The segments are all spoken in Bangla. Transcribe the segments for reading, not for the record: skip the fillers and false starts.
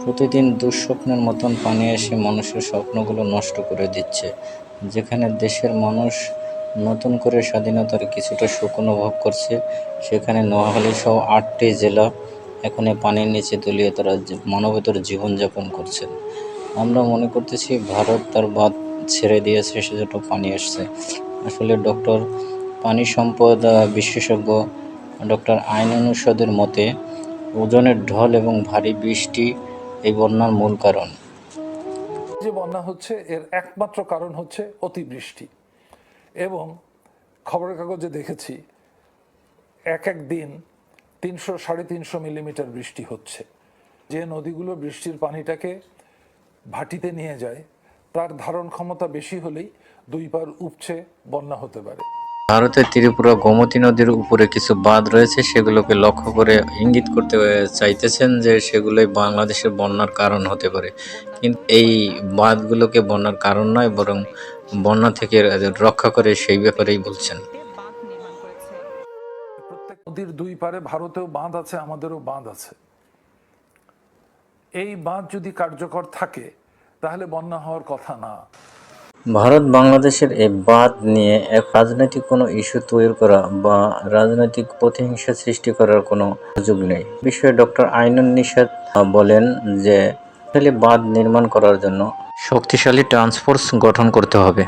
প্রতিদিন দুঃস্বপ্নের মতন পানি এসে মানুষের স্বপ্নগুলো নষ্ট করে দিচ্ছে। যেখানে দেশের মানুষ নতুন করে স্বাধীনতার কিছুটা সুখ অনুভব করছে, সেখানে নোয়াখালী সহ ৮টি জেলা এখন এই পানির নিচে তলিয়ে তারা মানবেতর জীবনযাপন করছেন। আমরা মনে করতেছি ভারত তার বাঁধ ছেড়ে দিয়েছে, সেজন্য পানি আসছে। আসলে পানি সম্পদ বিশেষজ্ঞ ডক্টর আইন অনুষদের মতে ওজনের ঢল এবং ভারী বৃষ্টি এই বন্যার মূল কারণ। যে বন্যা হচ্ছে এর একমাত্র কারণ হচ্ছে অতিবৃষ্টি। এবং খবরের কাগজে দেখেছি এক এক দিন ৩০০-৩৫০ মিলিমিটার বৃষ্টি হচ্ছে। যে নদীগুলো বৃষ্টির পানিটাকে ভাটিতে নিয়ে যায় তার ধারণ ক্ষমতা বেশি হলেই দুই পার উপচে বন্যা হতে পারে। ভারতের ত্রিপুরা গোমতী নদীর উপরে কিছু বাঁধ রয়েছে, সেগুলোকে লক্ষ্য করে ইঙ্গিত করতে চাইতেছেন যে সেগুলোই বাংলাদেশের বন্যার কারণ হতে পারে। কিন্তু এই বাঁধগুলোকে বন্যার কারণ নয়, বরং বন্যা থেকে রক্ষা করে সেই ব্যাপারেই বলছেন। প্রত্যেক নদীর দুই পারে ভারতেও বাঁধ আছে, আমাদেরও বাঁধ আছে। এই বাঁধ যদি কার্যকর থাকে তাহলে বন্যা হওয়ার কথা না। ভারত বাংলাদেশের এই বাঁধ নিয়ে এক রাজনৈতিক কোনো ইস্যু তৈরি করা বা রাজনৈতিক প্রতিহিংসা সৃষ্টি করার কোনো সুযোগ নেই। বিষয়ে ডক্টর আইনুন নিশাত বলেন যে বাঁধ নির্মাণ করার জন্য শক্তিশালী টাস্কফোর্স গঠন করতে হবে।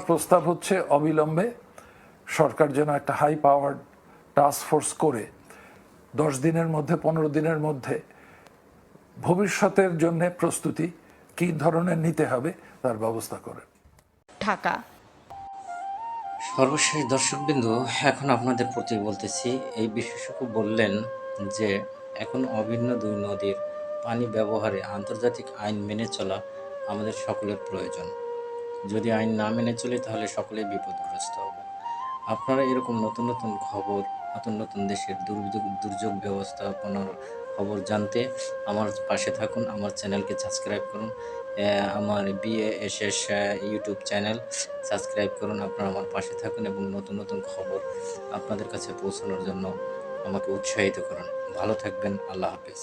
প্রস্তাব হচ্ছে অবিলম্বে সরকার যেন একটা হাই পাওয়ার টাস্কফোর্স করে 10 দিনের মধ্যে 15 দিনের মধ্যে ভবিষ্যতের জন্য প্রস্তুতি কি ধরনের নিতে হবে তার ব্যবস্থা করে। ঢাকা। সর্বশেষ দর্শকবিন্দু, এখন আপনাদের প্রতি বলতেছি, এই বিশেষজ্ঞ বললেন যে এখন অভিন্ন দুই নদীর পানি ব্যবহারে আন্তর্জাতিক আইন মেনে চলা আমাদের সকলের প্রয়োজন। যদি আইন না মেনে চলি তাহলে সকলেই বিপদগ্রস্ত হব। আপনারা এরকম নতুন নতুন খবর, নতুন নতুন দেশের দুর্যোগ ব্যবস্থাপনার খবর জানতে আমার পাশে থাকুন, আমার চ্যানেলকে সাবস্ক্রাইব করুন, আমার BASS ইউটিউব চ্যানেল সাবস্ক্রাইব করুন। আপনারা আমার পাশে থাকুন এবং নতুন নতুন খবর আপনাদের কাছে পৌঁছানোর জন্য আমাকে উৎসাহিত করুন। ভালো থাকবেন। আল্লাহ হাফেজ।